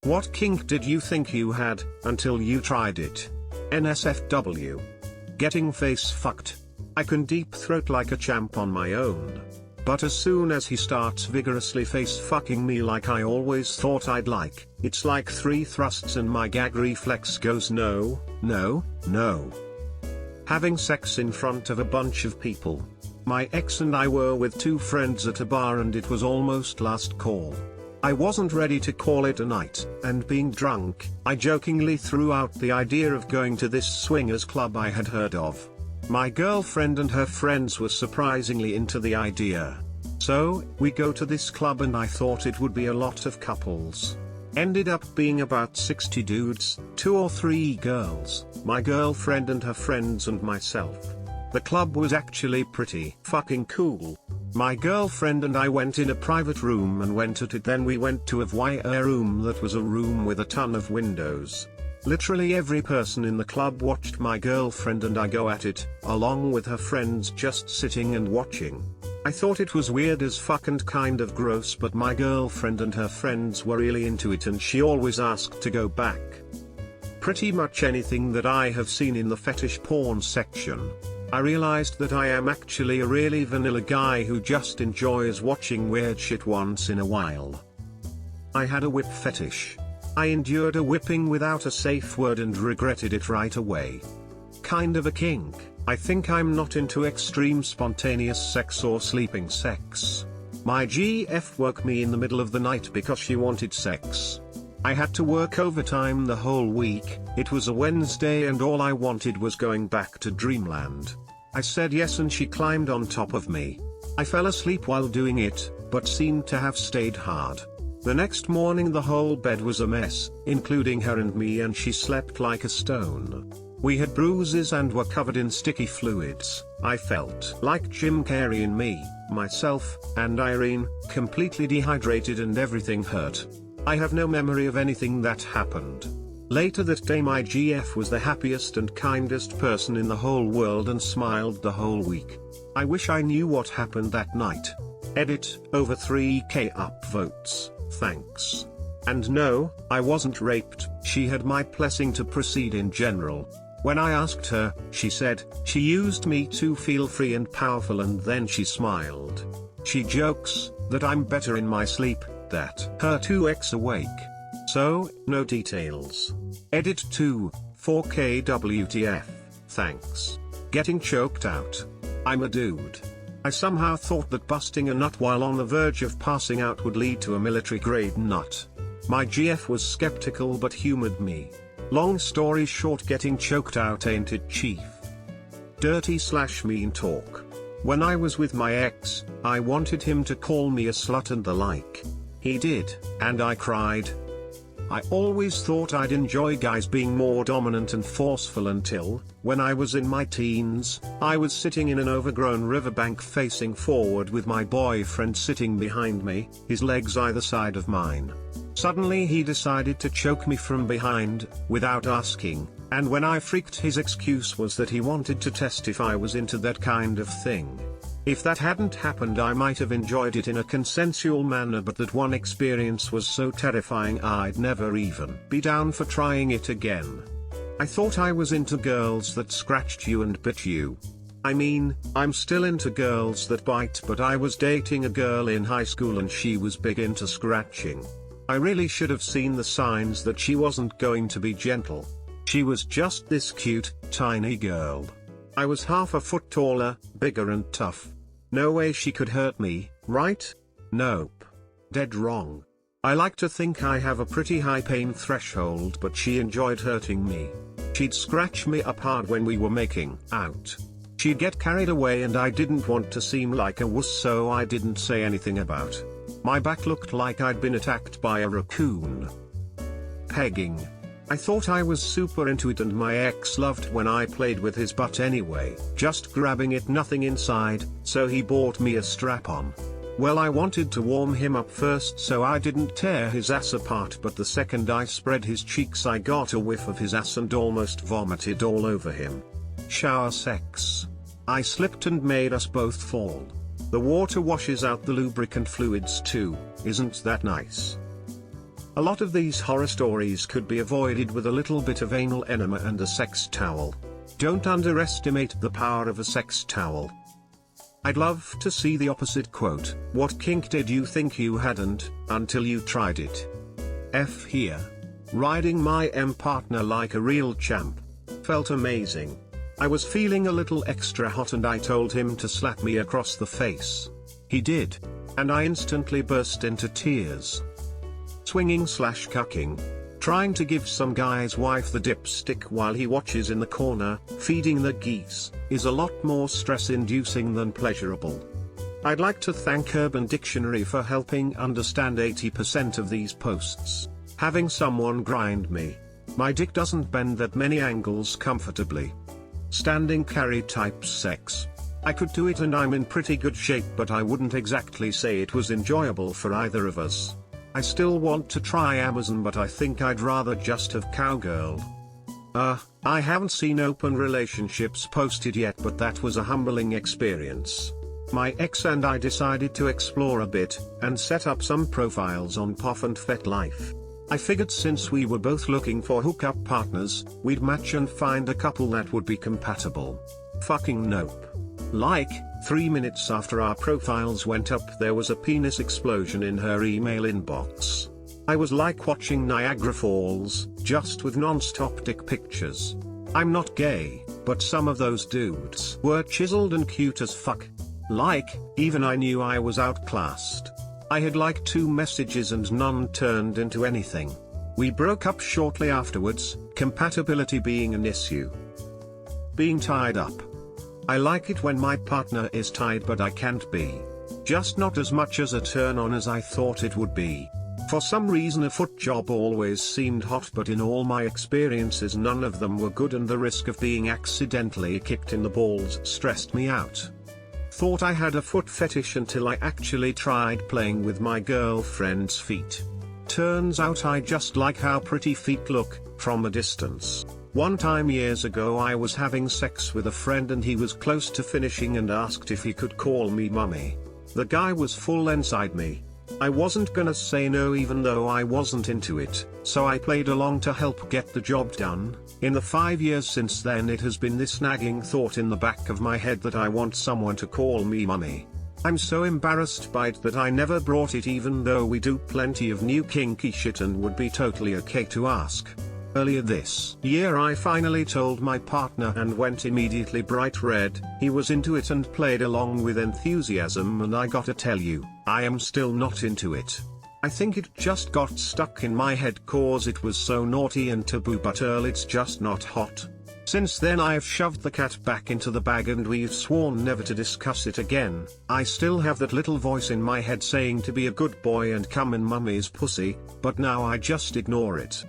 What kink did you think you had, until you tried it? NSFW. Getting face fucked. I can deep throat like a champ on my own. But as soon as he starts vigorously face fucking me like I always thought I'd like, it's like 3 thrusts and my gag reflex goes no, no, no. Having sex in front of a bunch of people. My ex and I were with 2 friends at a bar and it was almost last call. I wasn't ready to call it a night, and being drunk, I jokingly threw out the idea of going to this swingers club I had heard of. My girlfriend and her friends were surprisingly into the idea. So, we go to this club and I thought it would be a lot of couples. Ended up being about 60 dudes, 2 or 3 girls, my girlfriend and her friends and myself. The club was actually pretty fucking cool. My girlfriend and I went in a private room and went at it, then we went to a voir room that was a room with a ton of windows. Literally every person in the club watched my girlfriend and I go at it, along with her friends just sitting and watching. I thought it was weird as fuck and kind of gross, but my girlfriend and her friends were really into it and she always asked to go back. Pretty much anything that I have seen in the fetish porn section. I realized that I am actually a really vanilla guy who just enjoys watching weird shit once in a while. I had a whip fetish. I endured a whipping without a safe word and regretted it right away. Kind of a kink. I think I'm not into extreme spontaneous sex or sleeping sex. My GF woke me in the middle of the night because she wanted sex. I had to work overtime the whole week, it was a Wednesday and all I wanted was going back to dreamland. I said yes and she climbed on top of me. I fell asleep while doing it, but seemed to have stayed hard. The next morning the whole bed was a mess, including her and me, and she slept like a stone. We had bruises and were covered in sticky fluids. I felt like Jim Carrey in Me, Myself, and Irene, completely dehydrated and everything hurt. I have no memory of anything that happened. Later that day my GF was the happiest and kindest person in the whole world and smiled the whole week. I wish I knew what happened that night. Edit, over 3k upvotes, thanks. And no, I wasn't raped, she had my blessing to proceed in general. When I asked her, she said, she used me to feel free and powerful and then she smiled. She jokes, that I'm better in my sleep, that her 2x awake. So, no details. Edit 2, 4k WTF, thanks. Getting choked out. I'm a dude. I somehow thought that busting a nut while on the verge of passing out would lead to a military grade nut. My GF was skeptical but humored me. Long story short, getting choked out ain't it, chief? Dirty/mean talk. When I was with my ex, I wanted him to call me a slut and the like. He did, and I cried. I always thought I'd enjoy guys being more dominant and forceful until, when I was in my teens, I was sitting in an overgrown riverbank facing forward with my boyfriend sitting behind me, his legs either side of mine. Suddenly he decided to choke me from behind, without asking, and when I freaked his excuse was that he wanted to test if I was into that kind of thing. If that hadn't happened I might have enjoyed it in a consensual manner, but that one experience was so terrifying I'd never even be down for trying it again. I thought I was into girls that scratched you and bit you. I mean, I'm still into girls that bite, but I was dating a girl in high school and she was big into scratching. I really should have seen the signs that she wasn't going to be gentle. She was just this cute, tiny girl. I was half a foot taller, bigger and tough. No way she could hurt me, right? Nope. Dead wrong. I like to think I have a pretty high pain threshold, but she enjoyed hurting me. She'd scratch me up hard when we were making out. She'd get carried away and I didn't want to seem like a wuss, so I didn't say anything about. My back looked like I'd been attacked by a raccoon. Pegging. I thought I was super into it and my ex loved when I played with his butt anyway, just grabbing it, nothing inside, so he bought me a strap-on. Well, I wanted to warm him up first so I didn't tear his ass apart, but the second I spread his cheeks I got a whiff of his ass and almost vomited all over him. Shower sex. I slipped and made us both fall. The water washes out the lubricant fluids too, isn't that nice? A lot of these horror stories could be avoided with a little bit of anal enema and a sex towel. Don't underestimate the power of a sex towel. I'd love to see the opposite quote. What kink did you think you hadn't, until you tried it? F here. Riding my partner like a real champ. Felt amazing. I was feeling a little extra hot and I told him to slap me across the face. He did. And I instantly burst into tears. Swinging/cucking. Trying to give some guy's wife the dipstick while he watches in the corner, feeding the geese, is a lot more stress-inducing than pleasurable. I'd like to thank Urban Dictionary for helping understand 80% of these posts. Having someone grind me. My dick doesn't bend that many angles comfortably. Standing carry type sex. I could do it and I'm in pretty good shape, but I wouldn't exactly say it was enjoyable for either of us. I still want to try Amazon, but I think I'd rather just have cowgirl. I haven't seen open relationships posted yet, but that was a humbling experience. My ex and I decided to explore a bit, and set up some profiles on POF and FetLife. I figured since we were both looking for hookup partners, we'd match and find a couple that would be compatible. Fucking nope. Like, 3 minutes after our profiles went up, there was a penis explosion in her email inbox. I was like watching Niagara Falls, just with non-stop dick pictures. I'm not gay, but some of those dudes were chiseled and cute as fuck. Like, even I knew I was outclassed. I had like 2 messages and none turned into anything. We broke up shortly afterwards, compatibility being an issue. Being tied up. I like it when my partner is tied, but I can't be. Just not as much as a turn on as I thought it would be. For some reason a foot job always seemed hot, but in all my experiences none of them were good, and the risk of being accidentally kicked in the balls stressed me out. Thought I had a foot fetish until I actually tried playing with my girlfriend's feet. Turns out I just like how pretty feet look, from a distance. One time years ago I was having sex with a friend and he was close to finishing and asked if he could call me mummy. The guy was full inside me. I wasn't gonna say no even though I wasn't into it, so I played along to help get the job done. In the 5 years since then it has been this nagging thought in the back of my head that I want someone to call me mummy. I'm so embarrassed by it that I never brought it, even though we do plenty of new kinky shit and would be totally okay to ask. Earlier this year I finally told my partner and went immediately bright red. He was into it and played along with enthusiasm, and I gotta tell you, I am still not into it. I think it just got stuck in my head cause it was so naughty and taboo, but it's just not hot. Since then I've shoved the cat back into the bag and we've sworn never to discuss it again. I still have that little voice in my head saying to be a good boy and come in mummy's pussy, but now I just ignore it.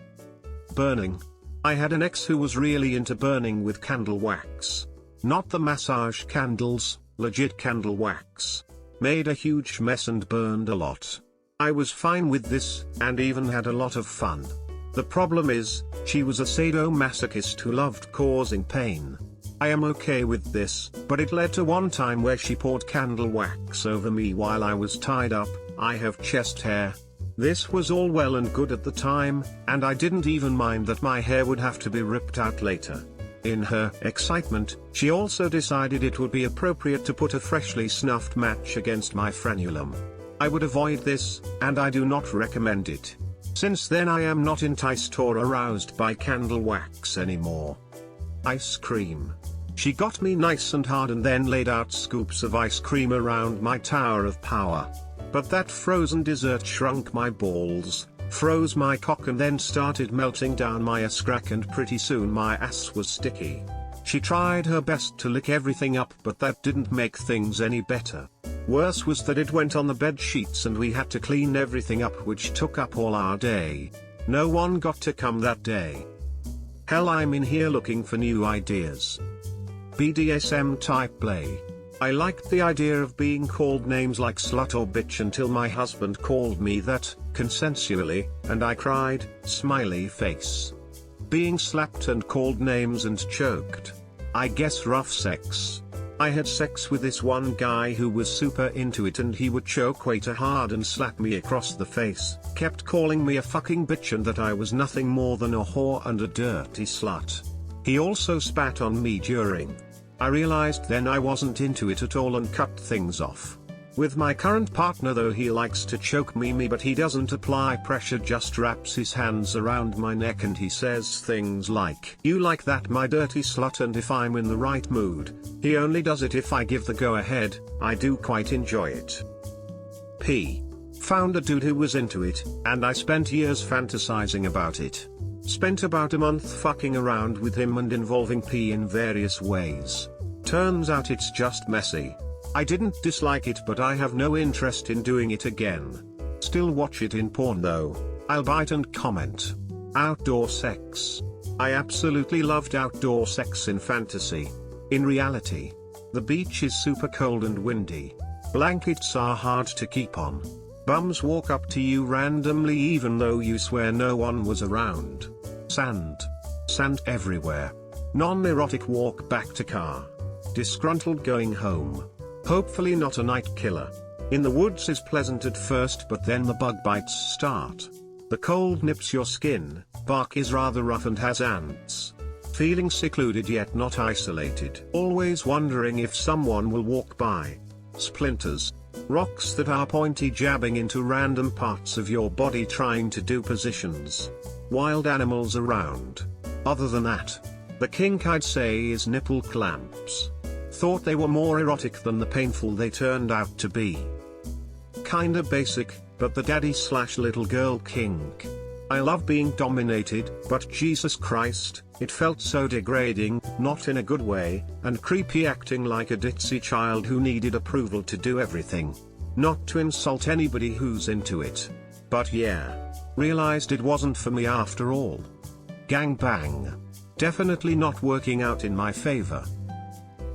Burning. I had an ex who was really into burning with candle wax. Not the massage candles, legit candle wax. Made a huge mess and burned a lot. I was fine with this, and even had a lot of fun. The problem is, she was a sadomasochist who loved causing pain. I am okay with this, but it led to one time where she poured candle wax over me while I was tied up. I have chest hair. This was all well and good at the time, and I didn't even mind that my hair would have to be ripped out later. In her excitement, she also decided it would be appropriate to put a freshly snuffed match against my frenulum. I would avoid this, and I do not recommend it. Since then I am not enticed or aroused by candle wax anymore. Ice cream. She got me nice and hard and then laid out scoops of ice cream around my tower of power. But that frozen dessert shrunk my balls, froze my cock, and then started melting down my ass crack, and pretty soon my ass was sticky. She tried her best to lick everything up, but that didn't make things any better. Worse was that it went on the bed sheets and we had to clean everything up, which took up all our day. No one got to come that day. Hell, I'm in here looking for new ideas. BDSM type play. I liked the idea of being called names like slut or bitch until my husband called me that, consensually, and I cried, smiley face. Being slapped and called names and choked. I guess rough sex. I had sex with this one guy who was super into it, and he would choke way too hard and slap me across the face, kept calling me a fucking bitch and that I was nothing more than a whore and a dirty slut. He also spat on me during. I realized then I wasn't into it at all and cut things off. With my current partner though, he likes to choke me but he doesn't apply pressure, just wraps his hands around my neck and he says things like, "You like that, my dirty slut?" and if I'm in the right mood, he only does it if I give the go ahead. I do quite enjoy it. P. Found a dude who was into it, and I spent years fantasizing about it. Spent about a month fucking around with him and involving P in various ways. Turns out it's just messy. I didn't dislike it, but I have no interest in doing it again. Still watch it in porn though. I'll bite and comment. Outdoor sex. I absolutely loved outdoor sex in fantasy. In reality, the beach is super cold and windy. Blankets are hard to keep on. Bums walk up to you randomly even though you swear no one was around. Sand. Sand everywhere. Non-erotic walk back to car. Disgruntled going home. Hopefully not a night killer. In the woods is pleasant at first, but then the bug bites start. The cold nips your skin, bark is rather rough and has ants. Feeling secluded yet not isolated. Always wondering if someone will walk by. Splinters. Rocks that are pointy jabbing into random parts of your body trying to do positions. Wild animals around. Other than that, the kink I'd say is nipple clamps. Thought they were more erotic than the painful they turned out to be. Kinda basic, but the daddy/little girl kink. I love being dominated, but Jesus Christ, it felt so degrading, not in a good way, and creepy, acting like a ditzy child who needed approval to do everything. Not to insult anybody who's into it. But yeah. Realized it wasn't for me after all. Gangbang. Definitely not working out in my favor.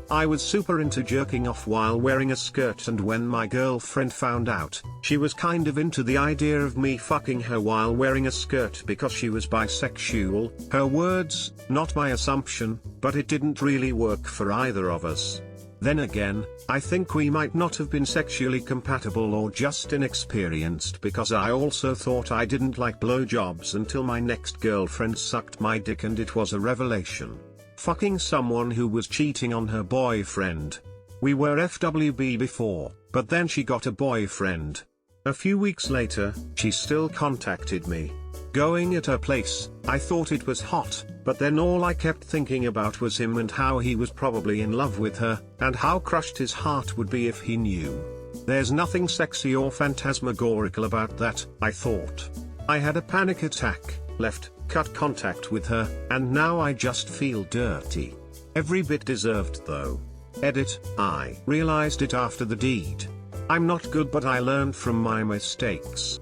I was super into jerking off while wearing a skirt, and when my girlfriend found out, she was kind of into the idea of me fucking her while wearing a skirt because she was bisexual. Her words, not my assumption, but it didn't really work for either of us. Then again, I think we might not have been sexually compatible or just inexperienced, because I also thought I didn't like blowjobs until my next girlfriend sucked my dick and it was a revelation. Fucking someone who was cheating on her boyfriend. We were FWB before, but then she got a boyfriend. A few weeks later, she still contacted me. Going at her place, I thought it was hot, but then all I kept thinking about was him and how he was probably in love with her, and how crushed his heart would be if he knew. There's nothing sexy or phantasmagorical about that, I thought. I had a panic attack, left, cut contact with her, and now I just feel dirty. Every bit deserved though. Edit, I realized it after the deed. I'm not good, but I learned from my mistakes.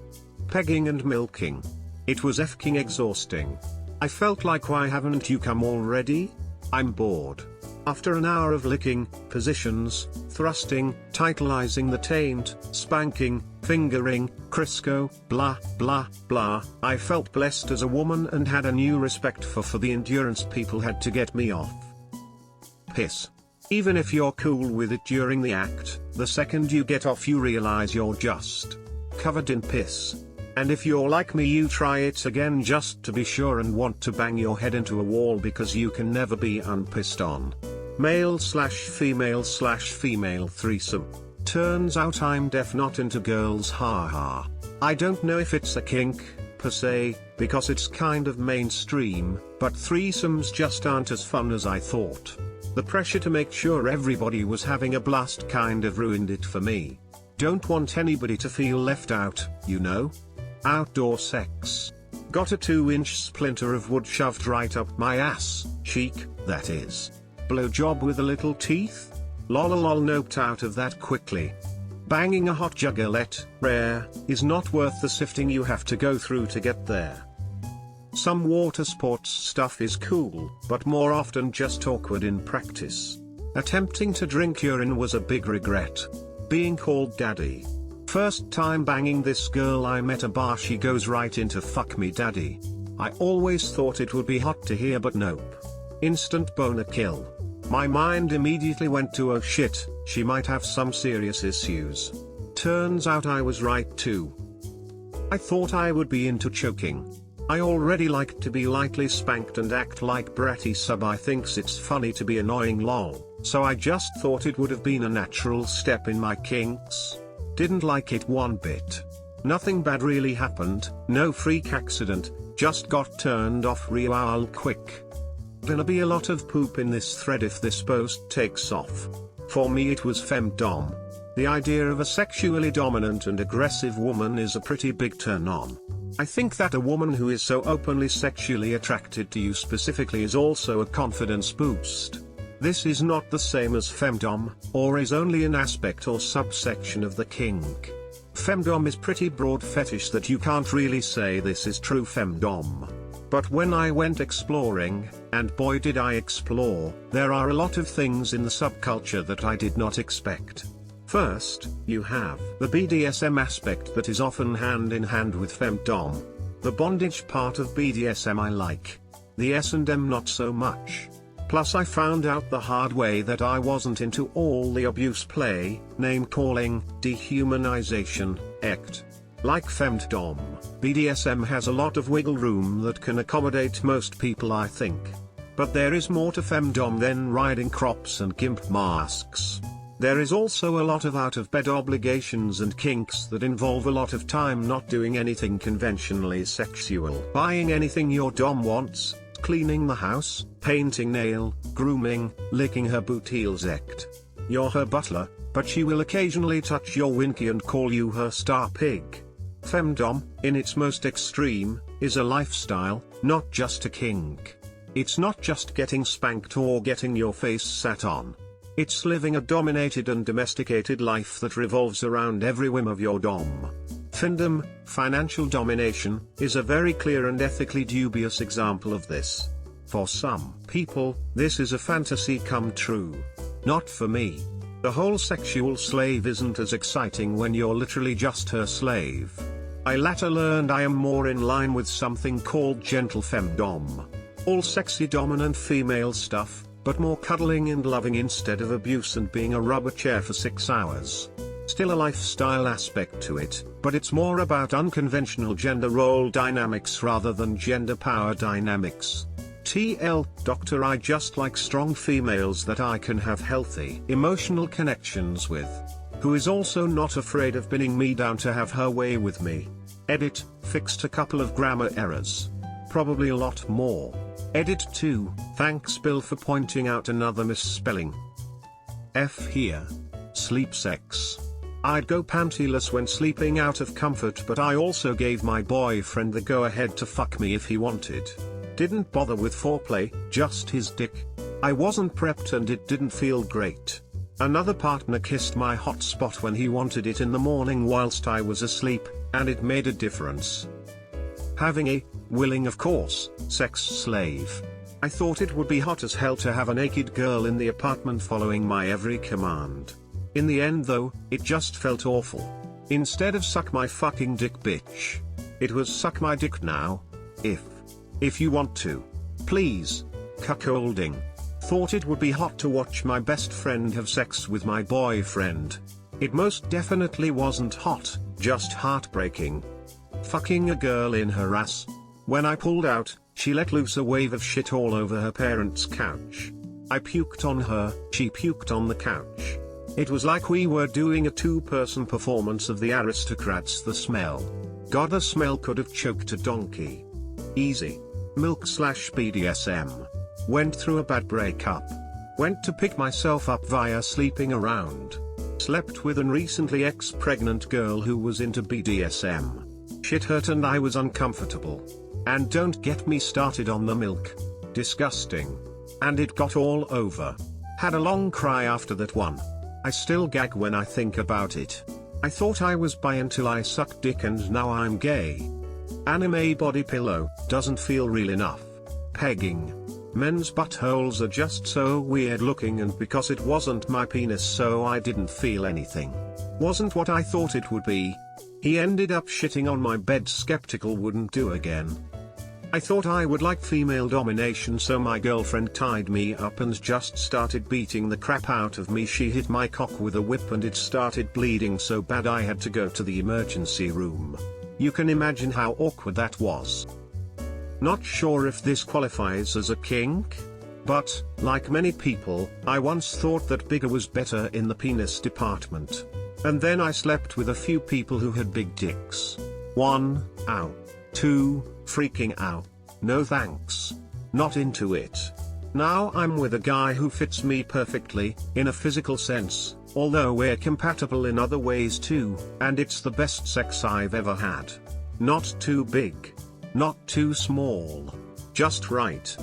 Pegging and milking. It was f***ing exhausting. I felt like, why haven't you come already? I'm bored. After an hour of licking, positions, thrusting, titalizing the taint, spanking, fingering, Crisco, blah blah blah, I felt blessed as a woman and had a new respect for the endurance people had to get me off. Piss. Even if you're cool with it during the act, the second you get off you realize you're just covered in piss. And if you're like me, you try it again just to be sure and want to bang your head into a wall because you can never be unpissed on. Male/female/female threesome. Turns out I'm deaf, not into girls, haha. I don't know if it's a kink, per se, because it's kind of mainstream, but threesomes just aren't as fun as I thought. The pressure to make sure everybody was having a blast kind of ruined it for me. Don't want anybody to feel left out, you know? Outdoor sex. Got a 2-inch splinter of wood shoved right up my ass, chic, that is. Blowjob with a little teeth? Lololol, noped out of that quickly. Banging a hot juggalette, rare, is not worth the sifting you have to go through to get there. Some water sports stuff is cool, but more often just awkward in practice. Attempting to drink urine was a big regret. Being called daddy. First time banging this girl I met a bar, she goes right into "fuck me daddy." I always thought it would be hot to hear, but nope. Instant boner kill. My mind immediately went to oh shit, she might have some serious issues. Turns out I was right too. I thought I would be into choking. I already like to be lightly spanked and act like bratty sub. I thinks it's funny to be annoying lol, so I just thought it would have been a natural step in my kinks. Didn't like it one bit. Nothing bad really happened, no freak accident, just got turned off real quick. Gonna be a lot of poop in this thread if this post takes off. For me it was Femdom. The idea of a sexually dominant and aggressive woman is a pretty big turn on. I think that a woman who is so openly sexually attracted to you specifically is also a confidence boost. This is not the same as Femdom, or is only an aspect or subsection of the kink. Femdom is pretty broad fetish that you can't really say this is true Femdom. But when I went exploring, and boy did I explore, there are a lot of things in the subculture that I did not expect. First, you have the BDSM aspect that is often hand in hand with Femdom. The bondage part of BDSM I like. The S&M not so much. Plus I found out the hard way that I wasn't into all the abuse play, name calling, dehumanization, ect. Like Femdom, BDSM has a lot of wiggle room that can accommodate most people I think. But there is more to Femdom than riding crops and gimp masks. There is also a lot of out-of-bed obligations and kinks that involve a lot of time not doing anything conventionally sexual. Buying anything your dom wants, cleaning the house, painting nail, grooming, licking her boot heels ect. You're her butler, but she will occasionally touch your winky and call you her star pig. Femdom, in its most extreme, is a lifestyle, not just a kink. It's not just getting spanked or getting your face sat on. It's living a dominated and domesticated life that revolves around every whim of your dom. Femdom, financial domination, is a very clear and ethically dubious example of this. For some people, this is a fantasy come true. Not for me. The whole sexual slave isn't as exciting when you're literally just her slave. I later learned I am more in line with something called gentle femdom. All sexy dominant female stuff, but more cuddling and loving instead of abuse and being a rubber chair for 6 hours. Still a lifestyle aspect to it, but it's more about unconventional gender role dynamics rather than gender power dynamics. TL, Doctor, I just like strong females that I can have healthy emotional connections with. Who is also not afraid of pinning me down to have her way with me. Edit, fixed a couple of grammar errors. Probably a lot more. Edit 2, thanks Bill for pointing out another misspelling. F here. Sleep sex. I'd go pantyless when sleeping out of comfort, but I also gave my boyfriend the go-ahead to fuck me if he wanted. Didn't bother with foreplay, just his dick. I wasn't prepped and it didn't feel great. Another partner kissed my hot spot when he wanted it in the morning whilst I was asleep, and it made a difference. Having a, willing of course, sex slave. I thought it would be hot as hell to have a naked girl in the apartment following my every command. In the end though, it just felt awful. Instead of suck my fucking dick bitch. It was suck my dick now. If you want to. Please. Cuckolding. Thought it would be hot to watch my best friend have sex with my boyfriend. It most definitely wasn't hot, just heartbreaking. Fucking a girl in her ass. When I pulled out, she let loose a wave of shit all over her parents' couch. I puked on her, she puked on the couch. It was like we were doing a 2-person performance of the Aristocrats. The smell. God, the smell could have choked a donkey. Easy. Milk/BDSM. Went through a bad breakup. Went to pick myself up via sleeping around. Slept with an recently ex-pregnant girl who was into BDSM. Shit hurt and I was uncomfortable. And don't get me started on the milk. Disgusting. And it got all over. Had a long cry after that one. I still gag when I think about it. I thought I was bi until I sucked dick and now I'm gay. Anime body pillow, doesn't feel real enough. Pegging. Men's buttholes are just so weird looking, and because it wasn't my penis so I didn't feel anything. Wasn't what I thought it would be. He ended up shitting on my bed, skeptical, wouldn't do again. I thought I would like female domination, so my girlfriend tied me up and just started beating the crap out of me. She hit my cock with a whip and it started bleeding so bad I had to go to the emergency room. You can imagine how awkward that was. Not sure if this qualifies as a kink? But, like many people, I once thought that bigger was better in the penis department. And then I slept with a few people who had big dicks. 1, ow. 2, freaking out. No thanks. Not into it. Now I'm with a guy who fits me perfectly, in a physical sense, although we're compatible in other ways too, and it's the best sex I've ever had. Not too big. Not too small. Just right.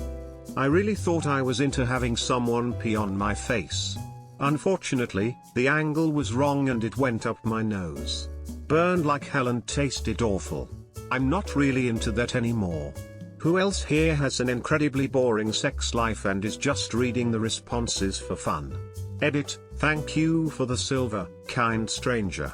I really thought I was into having someone pee on my face. Unfortunately, the angle was wrong and it went up my nose. Burned like hell and tasted awful. I'm not really into that anymore. Who else here has an incredibly boring sex life and is just reading the responses for fun? Edit, thank you for the silver, kind stranger.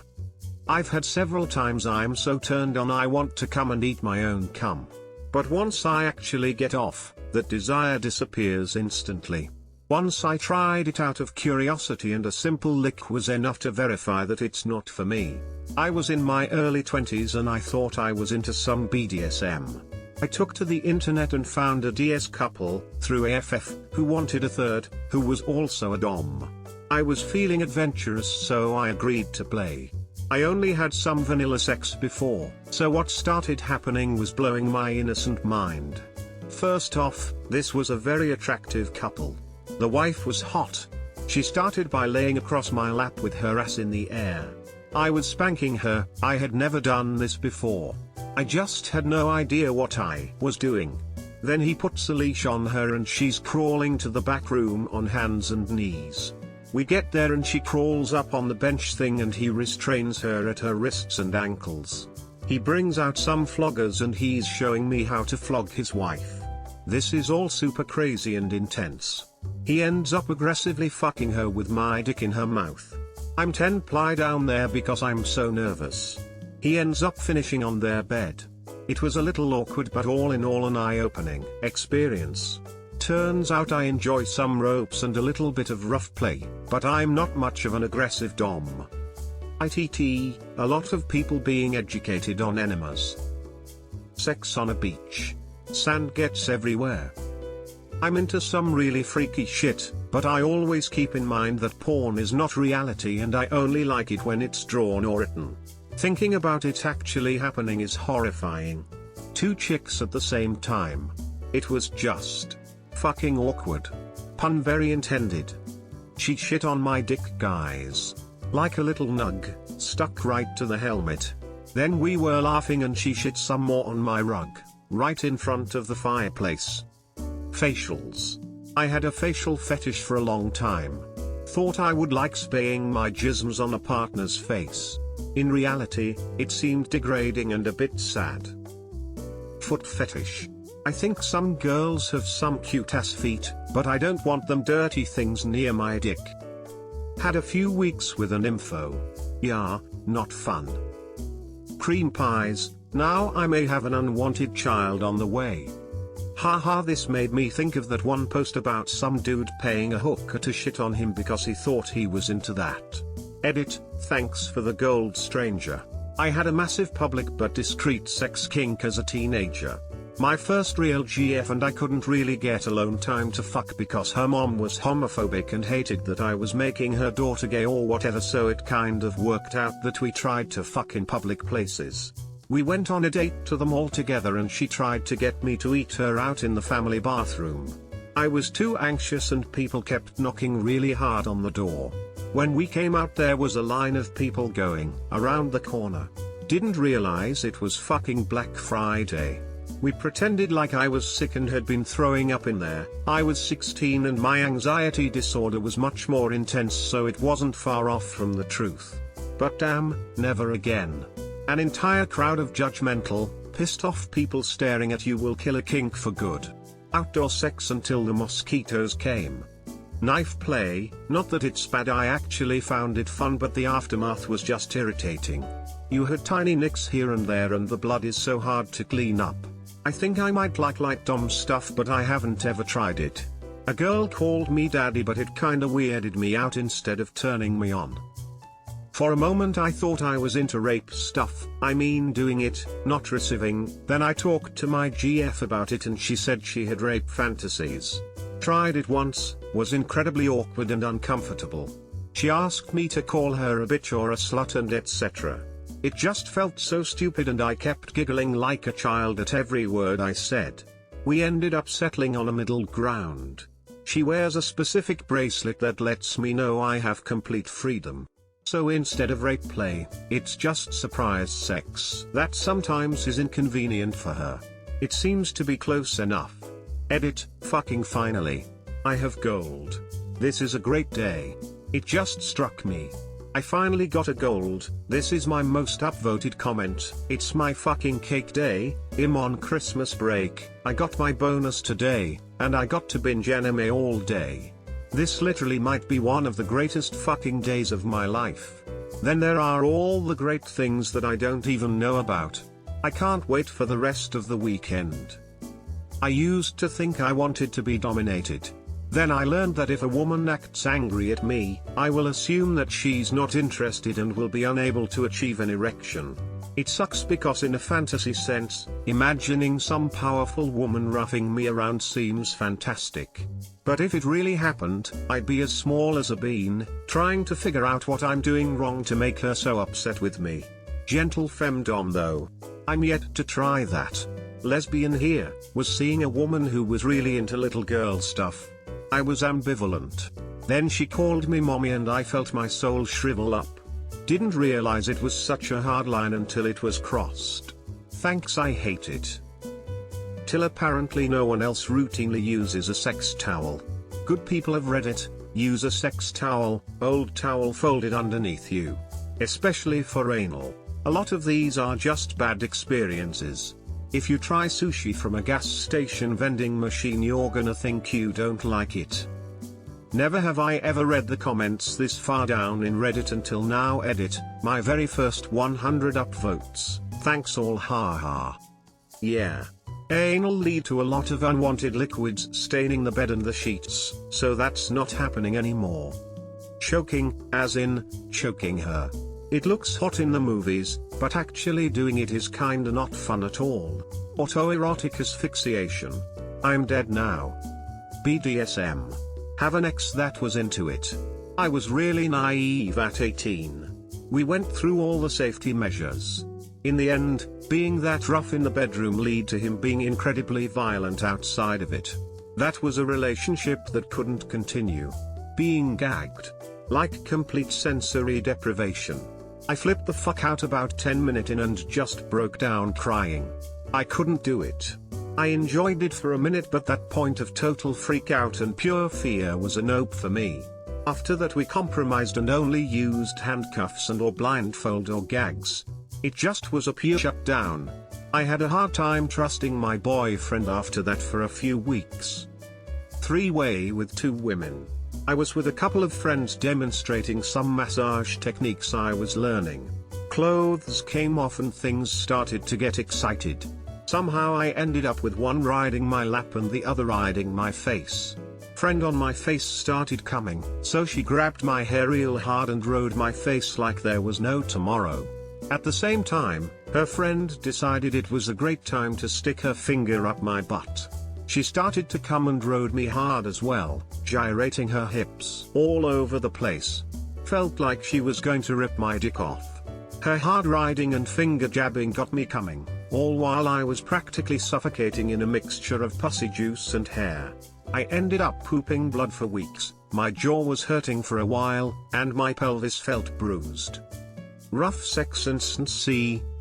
I've had several times I'm so turned on I want to come and eat my own cum. But once I actually get off, that desire disappears instantly. Once I tried it out of curiosity and a simple lick was enough to verify that it's not for me. I was in my early 20s and I thought I was into some BDSM. I took to the internet and found a DS couple, through AFF, who wanted a third, who was also a dom. I was feeling adventurous so I agreed to play. I only had some vanilla sex before, so what started happening was blowing my innocent mind. First off, this was a very attractive couple. The wife was hot. She started by laying across my lap with her ass in the air. I was spanking her. I had never done this before. I just had no idea what I was doing. Then he puts a leash on her and she's crawling to the back room on hands and knees. We get there and she crawls up on the bench thing and he restrains her at her wrists and ankles. He brings out some floggers and he's showing me how to flog his wife. This is all super crazy and intense. He ends up aggressively fucking her with my dick in her mouth. I'm 10 ply down there because I'm so nervous. He ends up finishing on their bed. It was a little awkward but all in all an eye-opening experience. Turns out I enjoy some ropes and a little bit of rough play, but I'm not much of an aggressive dom. ITT, a lot of people being educated on enemas. Sex on a beach. Sand gets everywhere. I'm into some really freaky shit, but I always keep in mind that porn is not reality and I only like it when it's drawn or written. Thinking about it actually happening is horrifying. 2 chicks at the same time. It was just fucking awkward. Pun very intended. She shit on my dick, guys. Like a little nug, stuck right to the helmet. Then we were laughing and she shit some more on my rug, right in front of the fireplace. Facials. I had a facial fetish for a long time. Thought I would like spraying my jisms on a partner's face. In reality, it seemed degrading and a bit sad. Foot fetish. I think some girls have some cute ass feet, but I don't want them dirty things near my dick. Had a few weeks with an nympho. Yeah, not fun. Cream pies. Now I may have an unwanted child on the way. Haha, this made me think of that one post about some dude paying a hooker to shit on him because he thought he was into that. Edit, thanks for the gold stranger. I had a massive public but discreet sex kink as a teenager. My first real GF and I couldn't really get alone time to fuck because her mom was homophobic and hated that I was making her daughter gay or whatever, so it kind of worked out that we tried to fuck in public places. We went on a date to the mall together and she tried to get me to eat her out in the family bathroom. I was too anxious and people kept knocking really hard on the door. When we came out there was a line of people going around the corner. Didn't realize it was fucking Black Friday. We pretended like I was sick and had been throwing up in there. I was 16 and my anxiety disorder was much more intense, so it wasn't far off from the truth. But damn, never again. An entire crowd of judgmental, pissed off people staring at you will kill a kink for good. Outdoor sex until the mosquitoes came. Knife play, not that it's bad, I actually found it fun, but the aftermath was just irritating. You had tiny nicks here and there and the blood is so hard to clean up. I think I might like light dom stuff, but I haven't ever tried it. A girl called me daddy, but it kinda weirded me out instead of turning me on. For a moment I thought I was into rape stuff, I mean doing it, not receiving. Then I talked to my GF about it and she said she had rape fantasies. Tried it once, was incredibly awkward and uncomfortable. She asked me to call her a bitch or a slut and etc. It just felt so stupid and I kept giggling like a child at every word I said. We ended up settling on a middle ground. She wears a specific bracelet that lets me know I have complete freedom. So instead of rape play, it's just surprise sex that sometimes is inconvenient for her. It seems to be close enough. Edit, fucking finally. I have gold. This is a great day. It just struck me. I finally got a gold. This is my most upvoted comment. It's my fucking cake day. I'm on Christmas break. I got my bonus today, and I got to binge anime all day. This literally might be one of the greatest fucking days of my life. Then there are all the great things that I don't even know about. I can't wait for the rest of the weekend. I used to think I wanted to be dominated. Then I learned that if a woman acts angry at me, I will assume that she's not interested and will be unable to achieve an erection. It sucks because in a fantasy sense, imagining some powerful woman roughing me around seems fantastic. But if it really happened, I'd be as small as a bean, trying to figure out what I'm doing wrong to make her so upset with me. Gentle Femdom though. I'm yet to try that. Lesbian here, was seeing a woman who was really into little girl stuff. I was ambivalent. Then she called me mommy and I felt my soul shrivel up. Didn't realize it was such a hard line until it was crossed. Thanks, I hate it. Till apparently no one else routinely uses a sex towel. Good people of Reddit, use a sex towel, old towel folded underneath you. Especially for anal. A lot of these are just bad experiences. If you try sushi from a gas station vending machine, you're gonna think you don't like it. Never have I ever read the comments this far down in Reddit until now. Edit, my very first 100 upvotes, thanks all haha. Yeah. Anal lead to a lot of unwanted liquids staining the bed and the sheets, so that's not happening anymore. Choking, as in, choking her. It looks hot in the movies, but actually doing it is kinda not fun at all. Autoerotic asphyxiation. I'm dead now. BDSM. Have an ex that was into it. I was really naive at 18. We went through all the safety measures. In the end, being that rough in the bedroom lead to him being incredibly violent outside of it. That was a relationship that couldn't continue. Being gagged. Like complete sensory deprivation. I flipped the fuck out about 10 minutes in and just broke down crying. I couldn't do it. I enjoyed it for a minute, but that point of total freak out and pure fear was a nope for me. After that we compromised and only used handcuffs and or blindfold or gags. It just was a pure shutdown. I had a hard time trusting my boyfriend after that for a few weeks. 3-way with 2 women. I was with a couple of friends demonstrating some massage techniques I was learning. Clothes came off and things started to get excited. Somehow I ended up with one riding my lap and the other riding my face. Friend on my face started coming, so she grabbed my hair real hard and rode my face like there was no tomorrow. At the same time, her friend decided it was a great time to stick her finger up my butt. She started to come and rode me hard as well, gyrating her hips all over the place. Felt like she was going to rip my dick off. Her hard riding and finger jabbing got me coming, all while I was practically suffocating in a mixture of pussy juice and hair. I ended up pooping blood for weeks, my jaw was hurting for a while, and my pelvis felt bruised. Rough sex instance,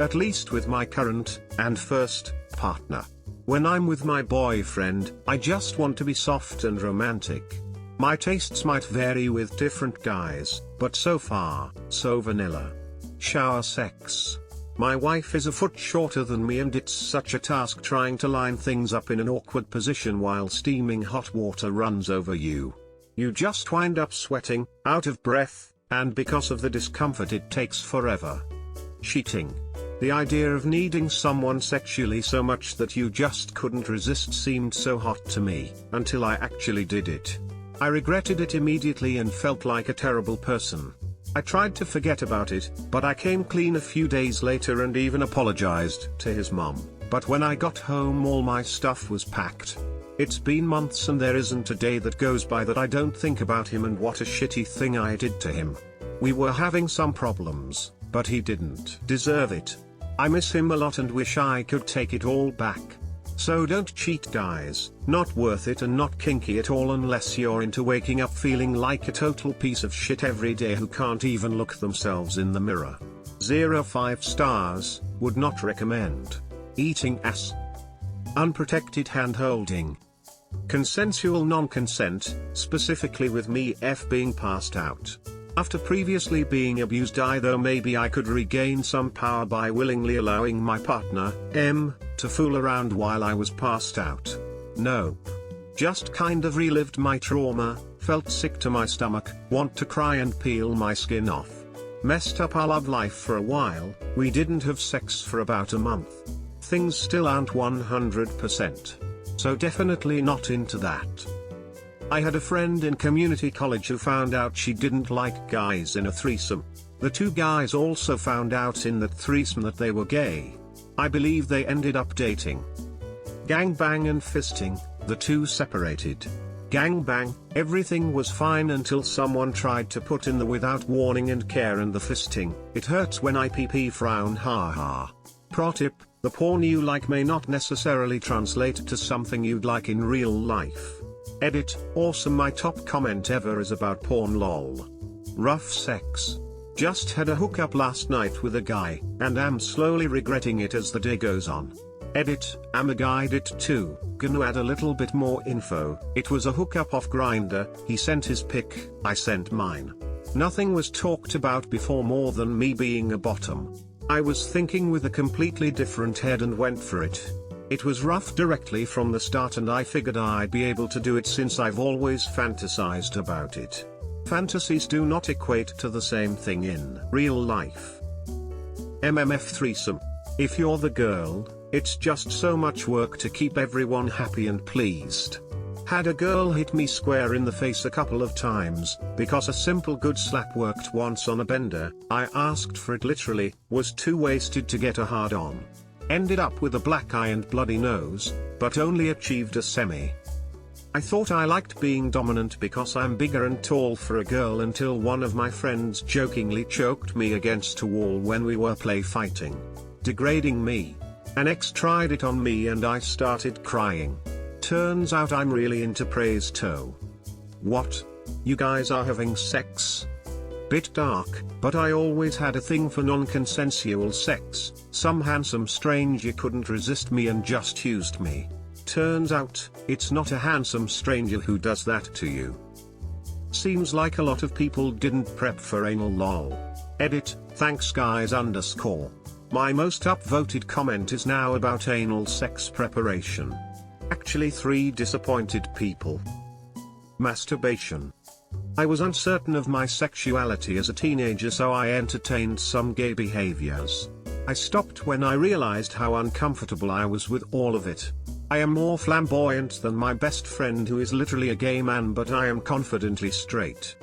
at least with my current, and first, partner. When I'm with my boyfriend, I just want to be soft and romantic. My tastes might vary with different guys, but so far, so vanilla. Shower sex. My wife is a foot shorter than me and it's such a task trying to line things up in an awkward position while steaming hot water runs over you. You just wind up sweating, out of breath, and because of the discomfort it takes forever. Cheating. The idea of needing someone sexually so much that you just couldn't resist seemed so hot to me, until I actually did it. I regretted it immediately and felt like a terrible person. I tried to forget about it, but I came clean a few days later and even apologized to his mom. But when I got home all my stuff was packed. It's been months and there isn't a day that goes by that I don't think about him and what a shitty thing I did to him. We were having some problems, but he didn't deserve it. I miss him a lot and wish I could take it all back. So don't cheat, guys. Not worth it and not kinky at all unless you're into waking up feeling like a total piece of shit every day who can't even look themselves in the mirror. 0.5 stars, would not recommend. Eating ass. Unprotected hand holding. Consensual non-consent, specifically with me being passed out. After previously being abused, either maybe I could regain some power by willingly allowing my partner, to fool around while I was passed out. Nope. Just kind of relived my trauma, felt sick to my stomach, want to cry and peel my skin off. Messed up our love life for a while, we didn't have sex for about a month. Things still aren't 100%. So definitely not into that. I had a friend in community college who found out she didn't like guys in a threesome. The two guys also found out in that threesome that they were gay. I believe they ended up dating. Gangbang and fisting, the two separated. Gangbang, everything was fine until someone tried to put in the without warning and care, and the fisting, it hurts when I pee frown haha. Pro tip, the porn you like may not necessarily translate to something you'd like in real life. Edit, awesome, my top comment ever is about porn lol. Rough sex. Just had a hookup last night with a guy, and am slowly regretting it as the day goes on. Edit, I'm a guide it too, gonna add a little bit more info. It was a hookup off Grindr, he sent his pic, I sent mine. Nothing was talked about before more than me being a bottom. I was thinking with a completely different head and went for it. It was rough directly from the start and I figured I'd be able to do it since I've always fantasized about it. Fantasies do not equate to the same thing in real life. MMF threesome. If you're the girl, it's just so much work to keep everyone happy and pleased. Had a girl hit me square in the face a couple of times, because a simple good slap worked once on a bender. I asked for it literally, was too wasted to get a hard on. Ended up with a black eye and bloody nose, but only achieved a semi. I thought I liked being dominant because I'm bigger and tall for a girl until one of my friends jokingly choked me against a wall when we were play fighting. Degrading me. An ex tried it on me and I started crying. Turns out I'm really into praise toe. What? You guys are having sex? Bit dark, but I always had a thing for non-consensual sex. Some handsome stranger couldn't resist me and just used me. Turns out, it's not a handsome stranger who does that to you. Seems like a lot of people didn't prep for anal lol. Edit, thanks guys _ My most upvoted comment is now about anal sex preparation. Actually 3 disappointed people. Masturbation. I was uncertain of my sexuality as a teenager, so I entertained some gay behaviors. I stopped when I realized how uncomfortable I was with all of it. I am more flamboyant than my best friend who is literally a gay man, but I am confidently straight.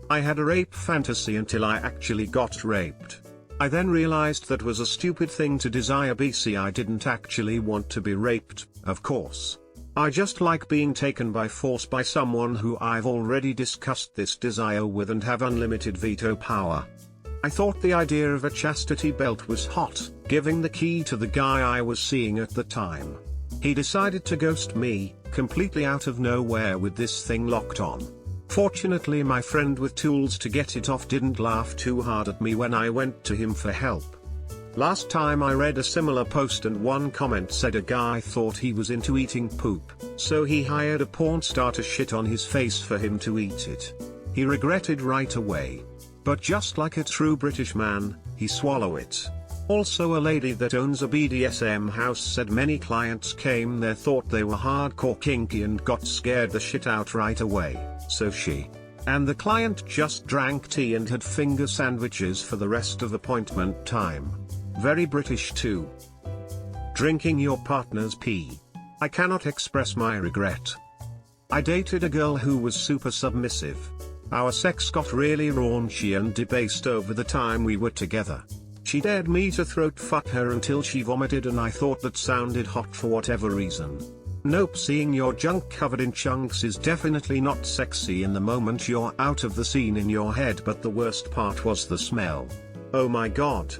I had a rape fantasy until I actually got raped. I then realized that was a stupid thing to desire. I didn't actually want to be raped, of course. I just like being taken by force by someone who I've already discussed this desire with and have unlimited veto power. I thought the idea of a chastity belt was hot, giving the key to the guy I was seeing at the time. He decided to ghost me, completely out of nowhere with this thing locked on. Fortunately, my friend with tools to get it off didn't laugh too hard at me when I went to him for help. Last time I read a similar post and one comment said a guy thought he was into eating poop, so he hired a porn star to shit on his face for him to eat it. He regretted right away. But just like a true British man, he swallowed it. Also, a lady that owns a BDSM house said many clients came there, thought they were hardcore kinky and got scared the shit out right away, so she and the client just drank tea and had finger sandwiches for the rest of appointment time. Very British too. Drinking your partner's pee. I cannot express my regret. I dated a girl who was super submissive. Our sex got really raunchy and debased over the time we were together. She dared me to throat fuck her until she vomited, and I thought that sounded hot for whatever reason. Nope, seeing your junk covered in chunks is definitely not sexy in the moment you're out of the scene in your head, but the worst part was the smell. Oh my god.